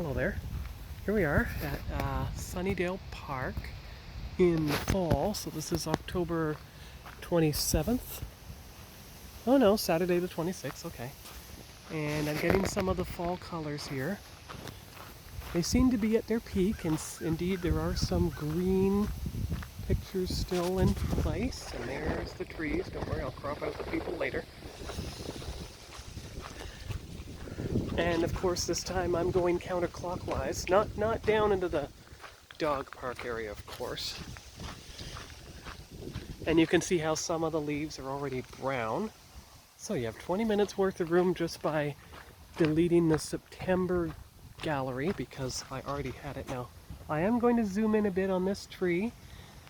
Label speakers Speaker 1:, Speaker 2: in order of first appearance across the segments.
Speaker 1: Hello there. Here we are at Sunnidale Park in the fall. So this is October 27th. Oh no, Saturday the 26th, okay. And I'm getting some of the fall colors here. They seem to be at their peak, and indeed there are some green pictures still in place. And there's the trees. Don't worry, I'll crop out the people later. And of course this time I'm going counterclockwise, not down into the dog park area, of course. And you can see how some of the leaves are already brown. So you have 20 minutes worth of room just by deleting the September gallery because I already had it now. I am going to zoom in a bit on this tree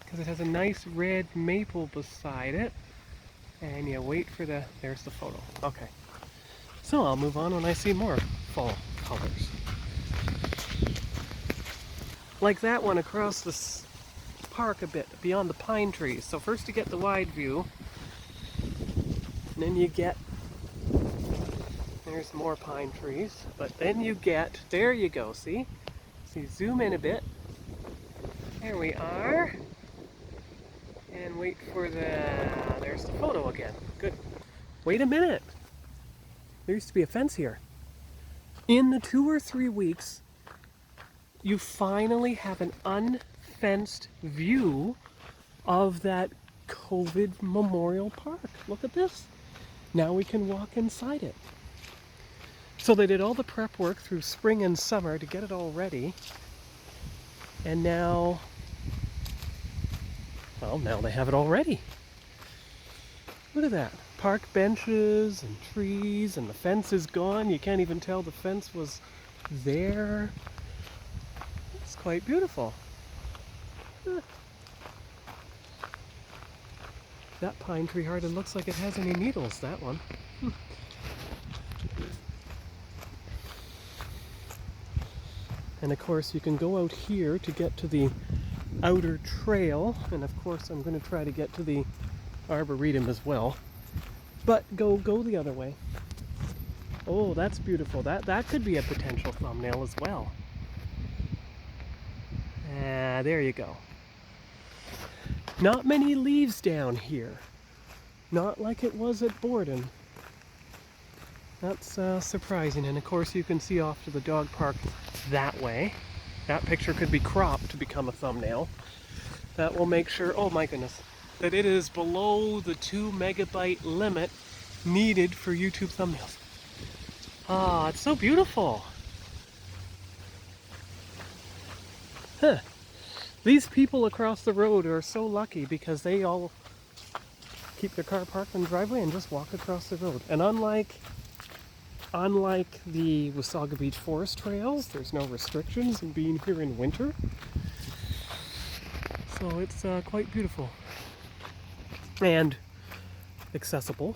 Speaker 1: because it has a nice red maple beside it. And you wait for there's the photo. Okay. So I'll move on when I see more fall colors. Like that one across this park a bit beyond the pine trees. So first you get the wide view, and then you get, there's more pine trees, but then you get, there you go, see? So you zoom in a bit. There we are. And wait for there's the photo again. Good. Wait a minute. There used to be a fence here. In the 2 or 3 weeks, you finally have an unfenced view of that COVID Memorial Park. Look at this. Now we can walk inside it. So they did all the prep work through spring and summer to get it all ready. And now, well, now they have it all ready. Look at that. Park benches and trees, and the fence is gone. You can't even tell the fence was there. It's quite beautiful. That pine tree hardly looks like it has any needles, that one. And of course you can go out here to get to the outer trail, and of course I'm going to try to get to the Arboretum as well. But go the other way. Oh, that's beautiful. That could be a potential thumbnail as well. There you go. Not many leaves down here. Not like it was at Borden. That's surprising. And of course you can see off to the dog park that way. That picture could be cropped to become a thumbnail. That will make sure, oh my goodness, that it is below the 2 megabyte limit needed for YouTube thumbnails. Ah, it's so beautiful. Huh. These people across the road are so lucky because they all keep their car parked in the driveway and just walk across the road. And unlike the Wasaga Beach Forest Trails, there's no restrictions in being here in winter. So it's quite beautiful. And accessible.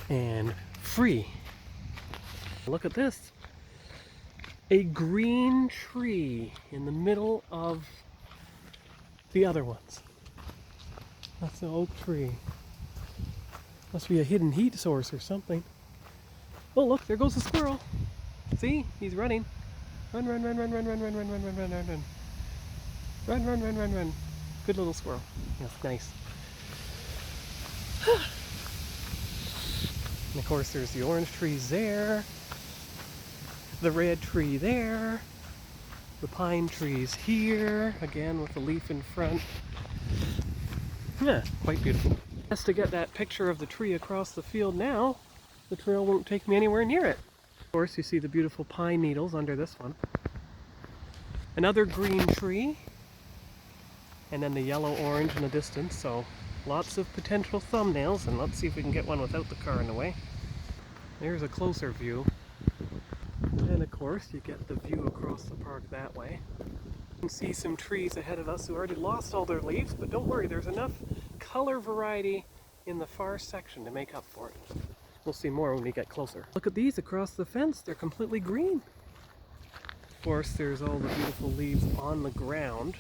Speaker 1: And free. Look at this. A green tree in the middle of the other ones. That's an oak tree. Must be a hidden heat source or something. Oh look, there goes the squirrel. See? He's running. Run, run, run, run, run, run, run, run, run, run, run, run, run. Run, run, run, run, run. Good little squirrel. Yes, nice. And of course there's the orange trees there. The red tree there. The pine trees here. Again with the leaf in front. Yeah, quite beautiful. Just to get that picture of the tree across the field now, the trail won't take me anywhere near it. Of course, you see the beautiful pine needles under this one. Another green tree. And then the yellow-orange in the distance, so lots of potential thumbnails, and let's see if we can get one without the car in the way. There's a closer view. And of course, you get the view across the park that way. You can see some trees ahead of us who already lost all their leaves, but don't worry, there's enough color variety in the far section to make up for it. We'll see more when we get closer. Look at these across the fence, they're completely green. Of course, there's all the beautiful leaves on the ground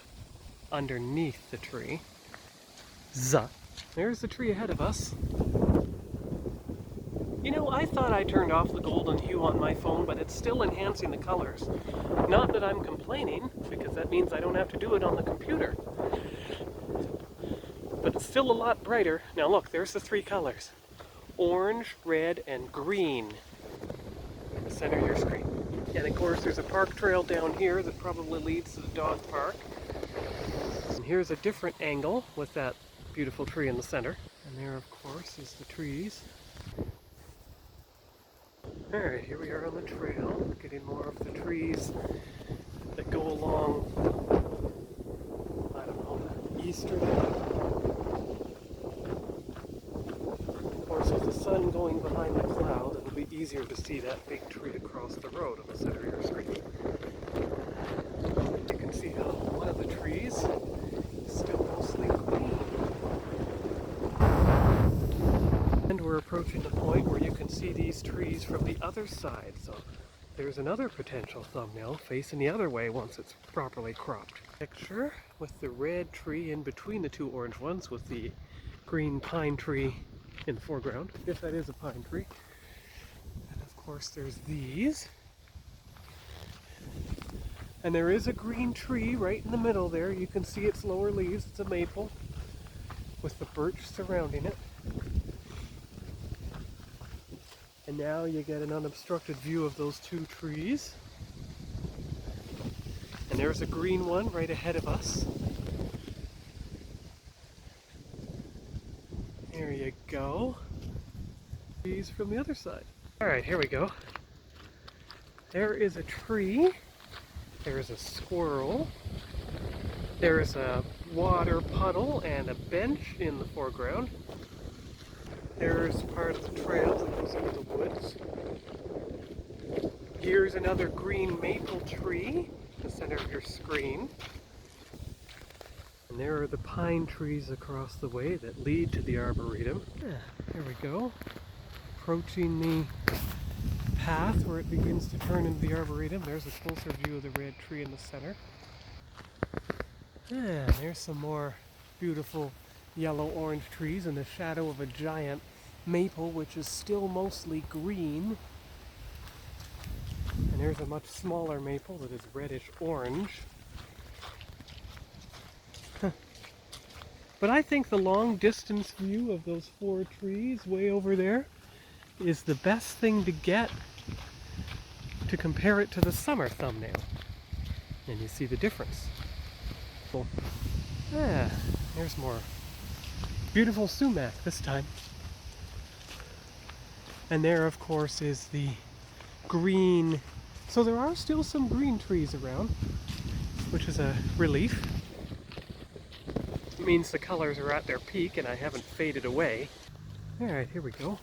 Speaker 1: underneath the tree. There's the tree ahead of us. You know, I thought I turned off the golden hue on my phone, but it's still enhancing the colors. Not that I'm complaining, because that means I don't have to do it on the computer. But it's still a lot brighter. Now look, there's the three colors. Orange, red, and green in the center of your screen. And of course there's a park trail down here that probably leads to the dog park. And here's a different angle with that beautiful tree in the center. And there of course is the trees. Alright, here we are on the trail, getting more of the trees that go along, I don't know, the eastern end. Of course, with the sun going behind the cloud, it'll be easier to see that big tree across the road on the center of your screen. You can see how one of the trees is still mostly green. And we're approaching the point where you can see these trees from the other side, so there's another potential thumbnail facing the other way once it's properly cropped. Picture with the red tree in between the two orange ones with the green pine tree in the foreground. I guess that is a pine tree. And of course there's these. And there is a green tree right in the middle there. You can see its lower leaves. It's a maple with the birch surrounding it. And now you get an unobstructed view of those two trees. And there's a green one right ahead of us. There you go. Trees from the other side. Alright, here we go. There is a tree. There's a squirrel. There's a water puddle and a bench in the foreground. There's part of the trail that goes into the woods. Here's another green maple tree in the center of your screen. And there are the pine trees across the way that lead to the arboretum. Yeah, there we go. Approaching the path where it begins to turn into the arboretum. There's a closer view of the red tree in the center. Yeah, there's some more beautiful yellow-orange trees in the shadow of a giant maple, which is still mostly green. And there's a much smaller maple that is reddish-orange. But I think the long-distance view of those four trees way over there is the best thing to get to compare it to the summer thumbnail. And you see the difference. Cool. Yeah, there's more beautiful sumac this time. And there, of course, is the green. So there are still some green trees around, which is a relief. It means the colors are at their peak and I haven't faded away. Alright, here we go.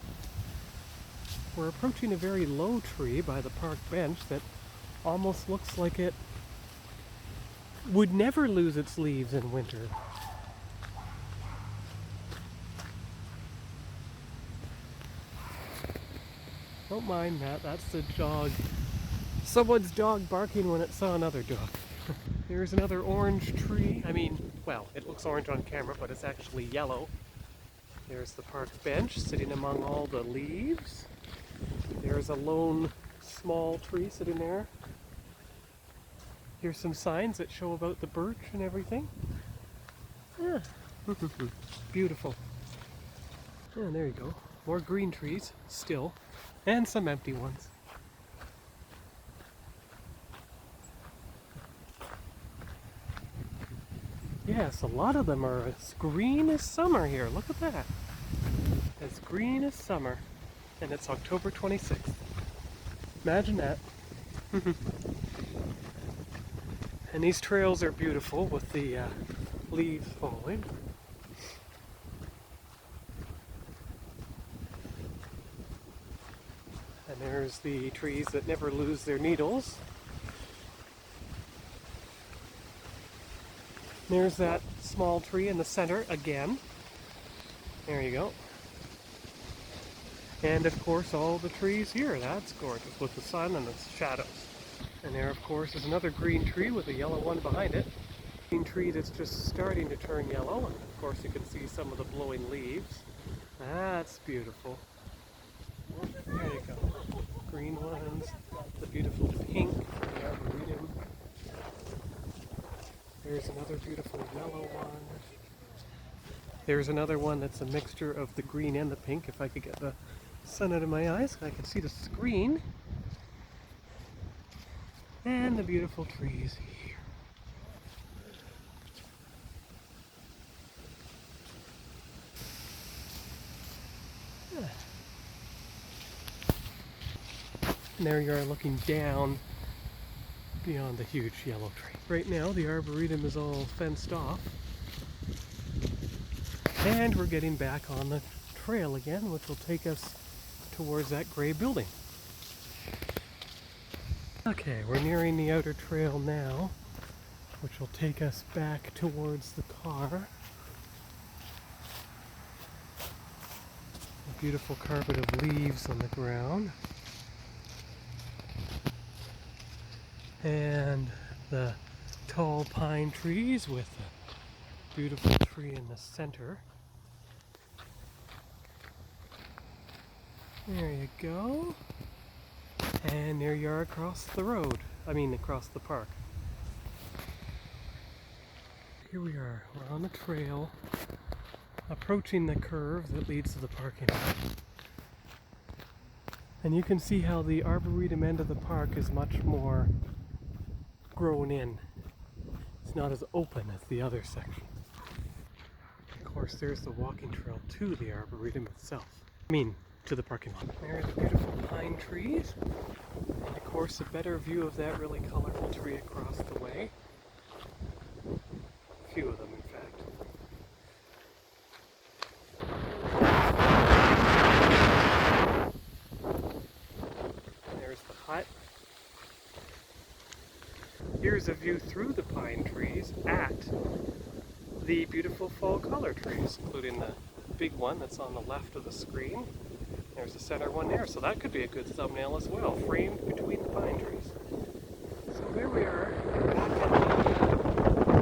Speaker 1: We're approaching a very low tree by the park bench that almost looks like it would never lose its leaves in winter. Don't mind that, that's the dog. Someone's dog barking when it saw another dog. Here's another orange tree. I mean, well, it looks orange on camera, but it's actually yellow. There's the park bench sitting among all the leaves. There's a lone small tree sitting there. Here's some signs that show about the birch and everything. Yeah. Beautiful. And there you go. More green trees, still. And some empty ones. Yes, a lot of them are as green as summer here. Look at that. As green as summer. And it's October 26th. Imagine that. And these trails are beautiful with the leaves falling. And there's the trees that never lose their needles. There's that small tree in the center again. There you go. And of course all the trees here. That's gorgeous with the sun and the shadows. And there of course is another green tree with a yellow one behind it. Green tree that's just starting to turn yellow. And of course you can see some of the blowing leaves. That's beautiful. There you go. Green ones, the beautiful pink for the arboretum. There's another beautiful yellow one. There's another one that's a mixture of the green and the pink. If I could get the sun out of my eyes, I could see the screen. And the beautiful trees here. And there you are looking down beyond the huge yellow tree. Right now the arboretum is all fenced off. And we're getting back on the trail again, which will take us towards that gray building. Okay, we're nearing the outer trail now, which will take us back towards the car. A beautiful carpet of leaves on the ground. And the tall pine trees with a beautiful tree in the center. There you go. And there you are across the road. Across the park. Here we are. We're on the trail, approaching the curve that leads to the parking lot. And you can see how the arboretum end of the park is much more grown in. It's not as open as the other section. Of course, there's the walking trail to the arboretum itself. To the parking lot. There's the beautiful pine trees. And of course, a better view of that really colorful tree across the way. A few of them, in fact. There's the hut. Here's a view through the pine trees at the beautiful fall color trees, including the big one that's on the left of the screen. There's the center one there, so that could be a good thumbnail as well, framed between the pine trees. So there we are, back at the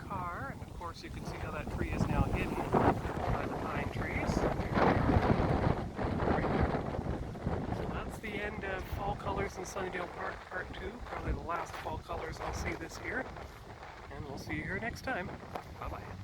Speaker 1: car, and of course you can see how that tree is now hidden by the pine trees. Right there. So that's the end of Fall Colors in Sunnidale Park Part 2, probably the last Fall Colors I'll see this year. And we'll see you here next time. Bye-bye.